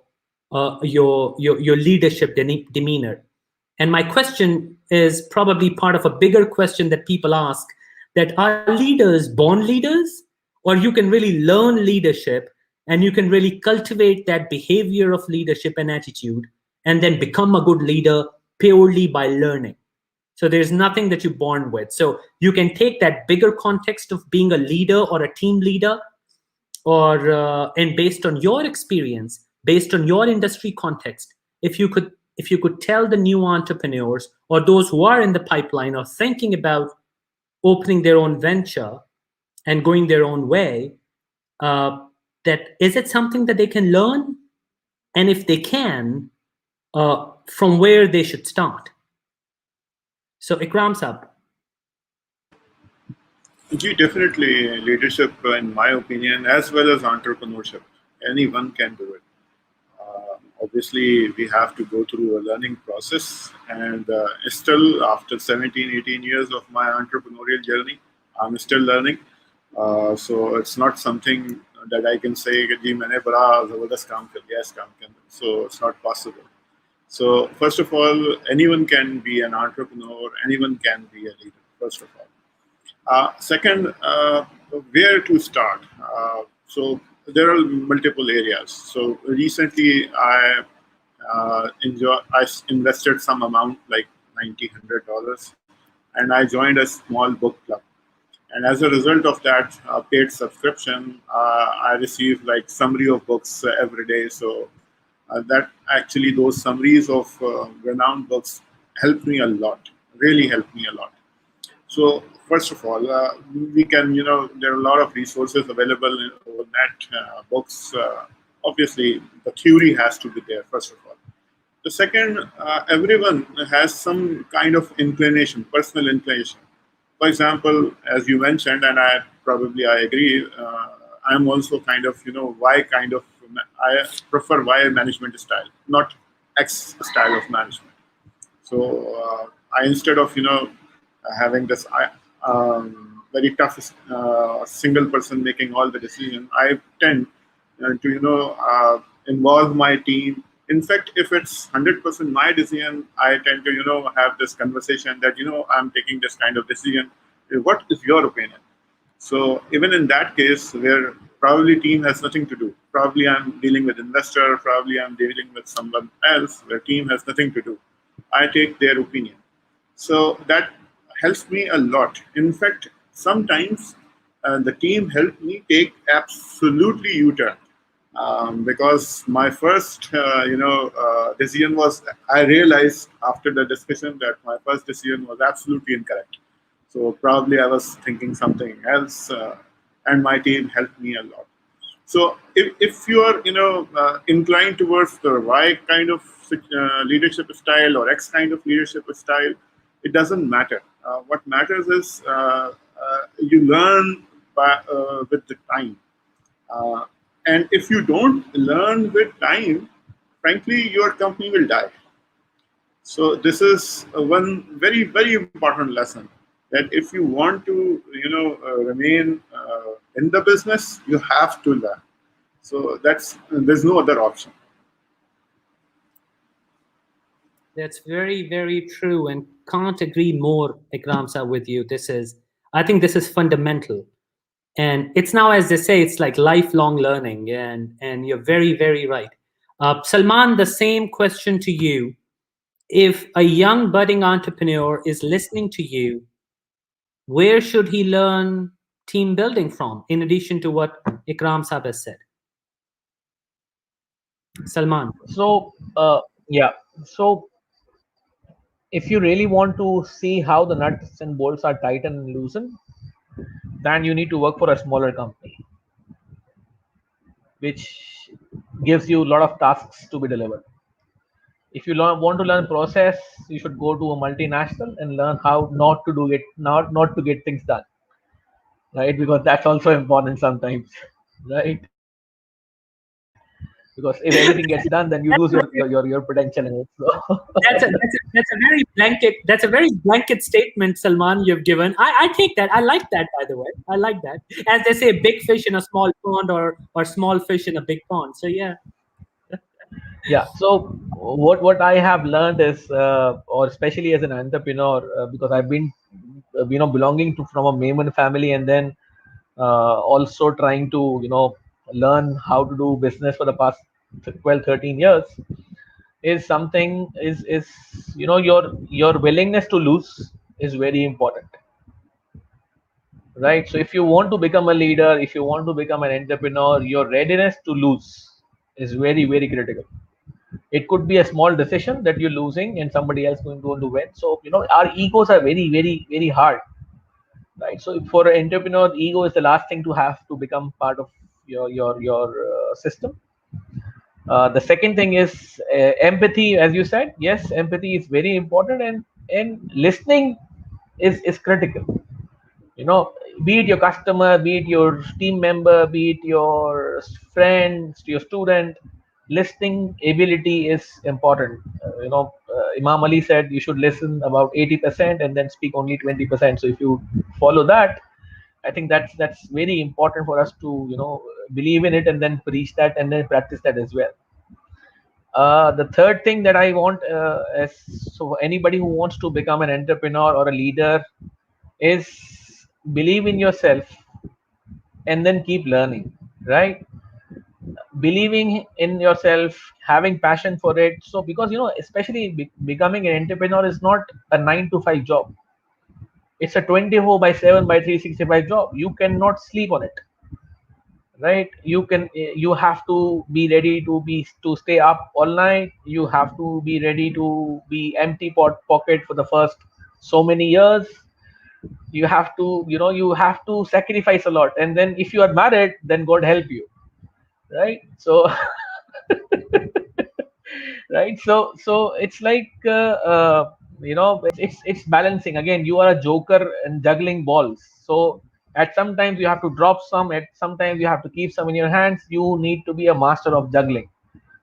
leadership demeanor? And my question is probably part of a bigger question that people ask: that are leaders born leaders, or you can really learn leadership and you can really cultivate that behavior of leadership and attitude and then become a good leader purely by learning? So there's nothing that you're born with. So you can take that bigger context of being a leader or a team leader, or and based on your experience, based on your industry context, if you could tell the new entrepreneurs or those who are in the pipeline or thinking about opening their own venture and going their own way, that is it something that they can learn? And if they can, from where they should start? So Ikram's up. Definitely leadership, in my opinion, as well as entrepreneurship. Anyone can do it. Obviously, we have to go through a learning process. And still, after 17, 18 years of my entrepreneurial journey, I'm still learning. So it's not something that I can say, "Ji, maine bada zabardast kaam kar liya, is kaam ke andar." So it's not possible. So first of all, anyone can be an entrepreneur. Anyone can be a leader, first of all. Second, where to start? So there are multiple areas. So recently, I invested some amount, like $90-$100, and I joined a small book club. And as a result of that paid subscription, I receive like summary of books every day. So that actually, those summaries of renowned books help me a lot. Really help me a lot. So first of all, we can, there are a lot of resources available over net, books. Obviously, the theory has to be there, first of all. The second, everyone has some kind of inclination, personal inclination. For example, as you mentioned, and I agree, I'm also kind of, I prefer Y management style, not X style of management. So I, instead of, having this very tough single person making all the decision, I tend to involve my team. In fact, if it's 100% my decision, I tend to have this conversation that I'm taking this kind of decision. What is your opinion? So even in that case, where probably team has nothing to do, probably I'm dealing with investor, probably I'm dealing with someone else where team has nothing to do, I take their opinion. So that helps me a lot. In fact, sometimes the team helped me take absolutely U-turn, because my first decision was, I realized after the discussion that my first decision was absolutely incorrect. So probably I was thinking something else, and my team helped me a lot. So if you are inclined towards the Y kind of leadership style or X kind of leadership style, it doesn't matter. What matters is you learn with the time. And if you don't learn with time, frankly, your company will die. So this is one very, very important lesson, that if you want to, remain in the business, you have to learn. So there's no other option. That's very, very true, and can't agree more, Ikram sir, with you. I think this is fundamental. And it's now, as they say, it's like lifelong learning. And you're very, very right. Salman, the same question to you. If a young budding entrepreneur is listening to you, where should he learn team building from, in addition to what Ikram Sahib has said? Salman. So yeah, so if you really want to see how the nuts and bolts are tightened and loosened, then you need to work for a smaller company, which gives you a lot of tasks to be delivered. If you want to learn process, you should go to a multinational and learn how not to do it, not to get things done, right? Because that's also important sometimes, right? Because if everything gets done, then you lose your potential in it. So That's a very blanket statement, Salman, you've given. I take that. I like that, by the way. I like that. As they say, big fish in a small pond, or small fish in a big pond. So yeah. yeah. So what I have learned is, or especially as an entrepreneur, because I've been, belonging to from a Maiman family, and then also trying to learn how to do business for the past 12, 13 years, is something is your willingness to lose is very important, right? So if you want to become a leader, if you want to become an entrepreneur, your readiness to lose is very, very critical. It could be a small decision that you're losing and somebody else going to win. So our egos are very, very, very hard, right? So for an entrepreneur, ego is the last thing to have to become part of your system. The second thing is empathy, as you said. Yes, empathy is very important, and listening is critical. Be it your customer, be it your team member, be it your friend, your student, listening ability is important. Imam Ali said you should listen about 80% and then speak only 20%. So if you follow that, I think that's very important for us to believe in it and then preach that and then practice that as well. The third thing that I want is, so anybody who wants to become an entrepreneur or a leader, is believe in yourself and then keep learning, right? Believing in yourself, having passion for it. So because especially becoming an entrepreneur is not a 9 to 5 job. It's a 24 by 7 by 365 job. You cannot sleep on it, right? You have to be ready to stay up all night. You have to be ready to be empty pocket for the first so many years. You have to sacrifice a lot, and then if you are married, then God help you, right? So right, so it's like it's balancing. Again, you are a joker and juggling balls. So at sometimes you have to drop some, at sometimes you have to keep some in your hands. You need to be a master of juggling.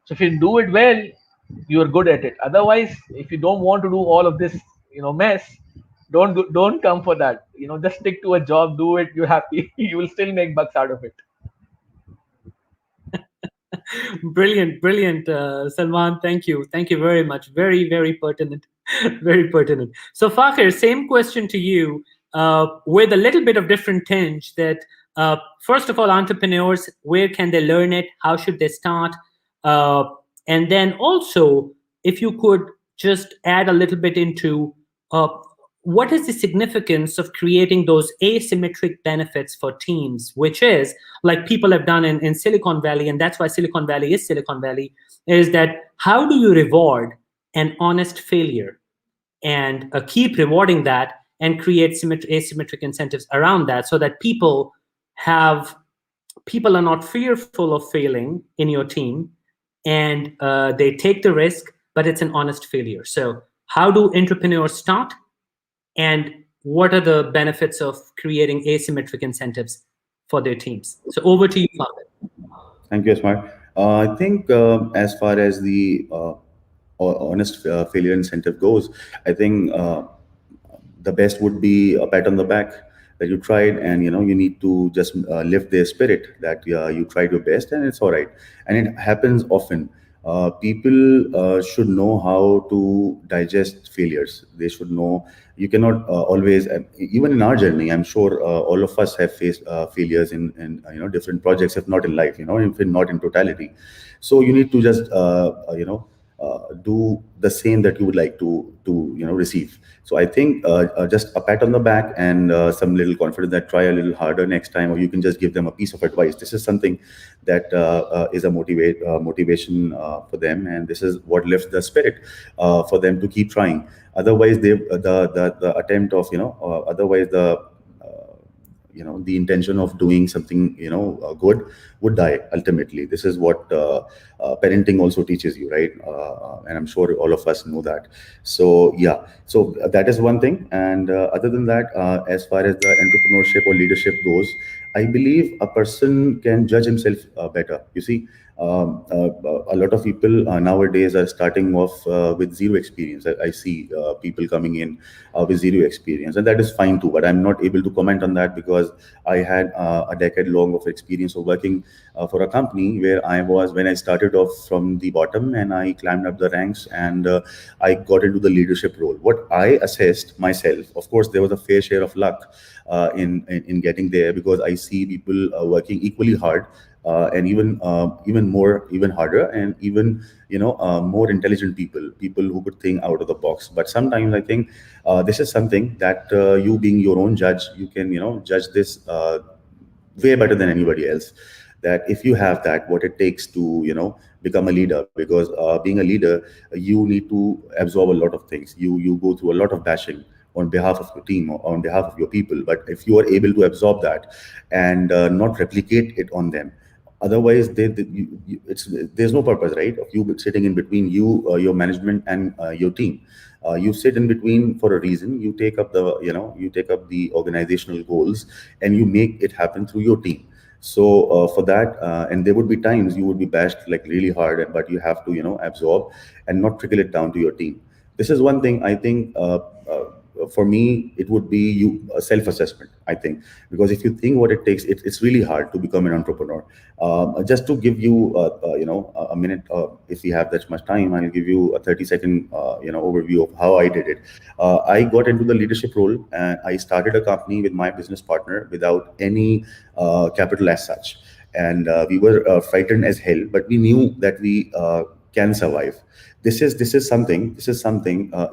So if you do it well, you are good at it. Otherwise, if you don't want to do all of this mess, don't come for that. Just stick to a job, do it, you're happy. You will still make bucks out of it. Brilliant, brilliant, Salman. Thank you very much. Very, very pertinent, very pertinent. So, Fakhir, same question to you, with a little bit of different tinge. That first of all, entrepreneurs, where can they learn it? How should they start? Uh, and then also, if you could just add a little bit into what is the significance of creating those asymmetric benefits for teams, which is like people have done in Silicon Valley, and that's why Silicon Valley is Silicon Valley, is that how do you reward an honest failure and keep rewarding that and create asymmetric incentives around that, so that people are not fearful of failing in your team, and they take the risk, but it's an honest failure. So how do entrepreneurs start, and what are the benefits of creating asymmetric incentives for their teams? So over to you, Father. Thank you, Asmar. I think as far as the honest failure incentive goes, I think the best would be a pat on the back that you tried, and you need to just lift their spirit that you tried your best and it's all right. And it happens often. people should know how to digest failures. They should know you cannot always, even in our journey, I'm sure all of us have faced failures in different projects, if not in life, if not in totality. So you need to just do the same that you would like to receive. So I think just a pat on the back and some little confidence that try a little harder next time, or you can just give them a piece of advice. This is something that is a motivation for them, and this is what lifts the spirit for them to keep trying. Otherwise, the attempt of otherwise the intention of doing something good would die ultimately. This is what parenting also teaches you, right? And I'm sure all of us know that. So yeah, so that is one thing. And other than that, as far as the entrepreneurship or leadership goes, I believe a person can judge himself better. You see, a lot of people nowadays are starting off with zero experience. I see people coming in with zero experience, and that is fine too. But I'm not able to comment on that because I had a decade long of experience of working for a company where I was when I started off from the bottom and I climbed up the ranks and I got into the leadership role. What I assessed myself, of course, there was a fair share of luck in getting there, because I see people working equally hard and even harder, and even more intelligent people who could think out of the box. But sometimes I think this is something that you being your own judge, you can judge this way better than anybody else, that if you have that, what it takes to become a leader. Because being a leader, you need to absorb a lot of things. You go through a lot of bashing on behalf of your team or on behalf of your people. But if you are able to absorb that and not replicate it on them, otherwise there's no purpose, right, of you sitting in between your management and your team. You sit in between for a reason. You take up the organizational goals and you make it happen through your team. So for that, and there would be times you would be bashed like really hard, but you have to absorb and not trickle it down to your team. This is one thing I think. For me, it would be a self-assessment, I think, because if you think what it takes, it's really hard to become an entrepreneur. Just to give you a minute, if we have that much time, I'll give you a 30-second overview of how I did it. I got into the leadership role and I started a company with my business partner without any capital as such, and we were frightened as hell, but we knew that we can survive. This is something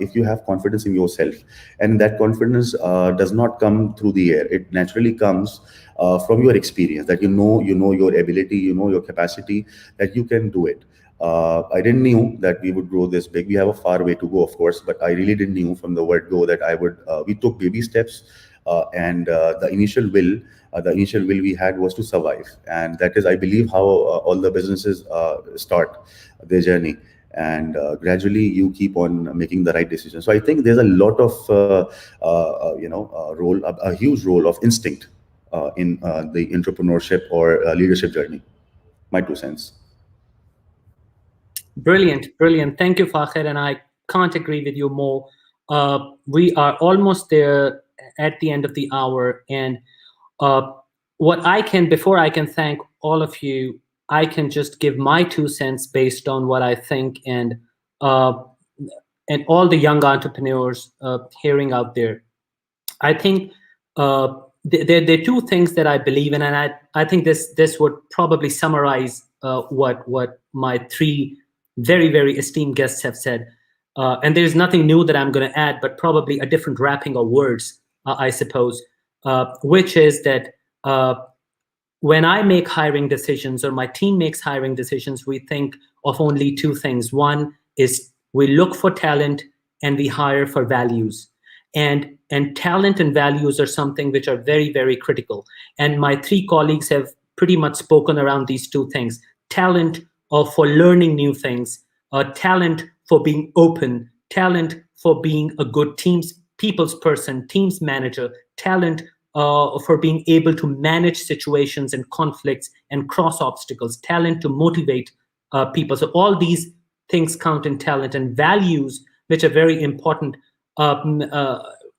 if you have confidence in yourself, and that confidence does not come through the air. It naturally comes from your experience, that you know your ability, your capacity, that you can do it. I didn't knew that we would grow this big. We have a far way to go, of course, but I really didn't knew from the word go that I would we took baby steps, and the initial will we had was to survive. And that is, I believe, how all the businesses start their journey. And gradually you keep on making the right decisions. So I think there's a lot of a huge role of instinct in the entrepreneurship or leadership journey. My 2 cents. Brilliant. Thank you, Fakhir, and I can't agree with you more. We are almost there at the end of the hour, and before I can thank all of you, I can just give my 2 cents based on what I think, and all the young entrepreneurs hearing out there. I think there are 2 things that I believe in, and I think this would probably summarize what my 3 very, very esteemed guests have said. And there's nothing new that I'm going to add, but probably a different wrapping of words, I suppose, which is that when I make hiring decisions, or my team makes hiring decisions, we think of only 2 things. One is we look for talent and we hire for values. And talent and values are something which are very, very critical. And my 3 colleagues have pretty much spoken around these 2 things. Talent for learning new things, talent for being open, talent for being a good people's person, teams manager, talent for being able to manage situations and conflicts and cross obstacles, talent to motivate people. So all these things count in talent, and values, which are very important,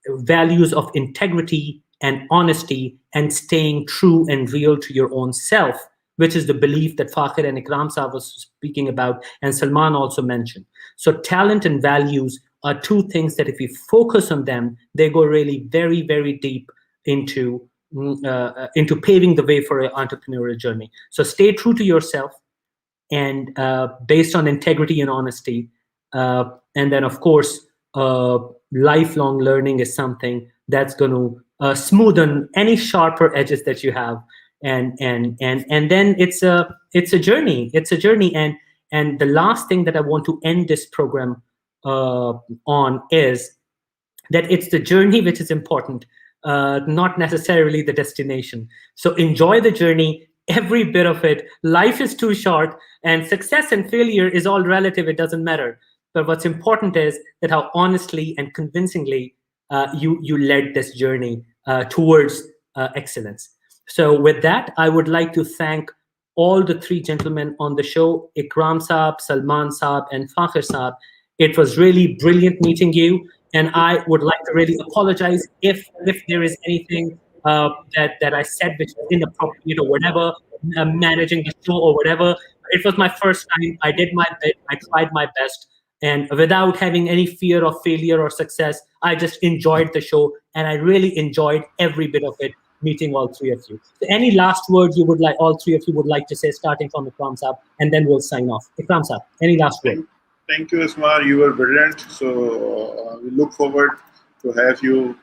values of integrity and honesty and staying true and real to your own self, which is the belief that Fakhir and Ikram Saab was speaking about, and Salman also mentioned. So talent and values are two things that if we focus on them, they go really very, very deep into paving the way for an entrepreneurial journey. So stay true to yourself, and based on integrity and honesty. And then, of course, lifelong learning is something that's going to smoothen any sharper edges that you have. And then it's a journey. It's a journey. And the last thing that I want to end this program on is that it's the journey which is important, not necessarily the destination. So enjoy the journey, every bit of it. Life is too short, and success and failure is all relative. It doesn't matter. But what's important is that how honestly and convincingly you led this journey towards excellence. So with that, I would like to thank all the three gentlemen on the show, Ikram Saab, Salman Saab, and Fakhir Saab. It was really brilliant meeting you. And I would like to really apologize if there is anything that I said which was inappropriate or whatever, managing the show or whatever. It was my first time. I did my bit. I tried my best. And without having any fear of failure or success, I just enjoyed the show. And I really enjoyed every bit of it, meeting all three of you. So any last words you would like, all three of you would like to say, starting from Ikram Saab, and then we'll sign off. Ikram Saab, any last word? Thank you, Asmar. You were brilliant. So we look forward to have you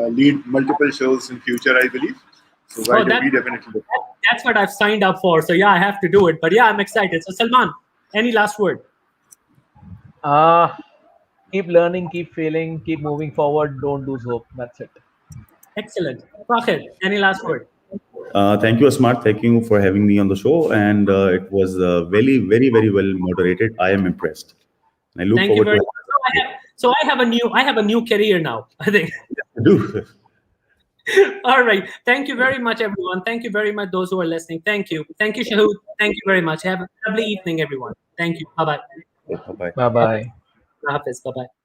lead multiple shows in future, I believe. So we definitely look. That's what I've signed up for. So yeah, I have to do it. But yeah, I'm excited. So Salman, any last word? Keep learning, keep failing, keep moving forward. Don't lose hope. That's it. Excellent. Fakhir, any last word? Thank you, Asmar. Thank you for having me on the show, and it was very, very, very well moderated. I am impressed. I look Thank forward you very to much. So I have a new career now, I think. do. All right. Thank you very much, everyone. Thank you very much, those who are listening. Thank you. Thank you, Shahud. Thank you very much. Have a lovely evening, everyone. Thank you. Bye-bye. Bye-bye. Bye-bye. Bye-bye.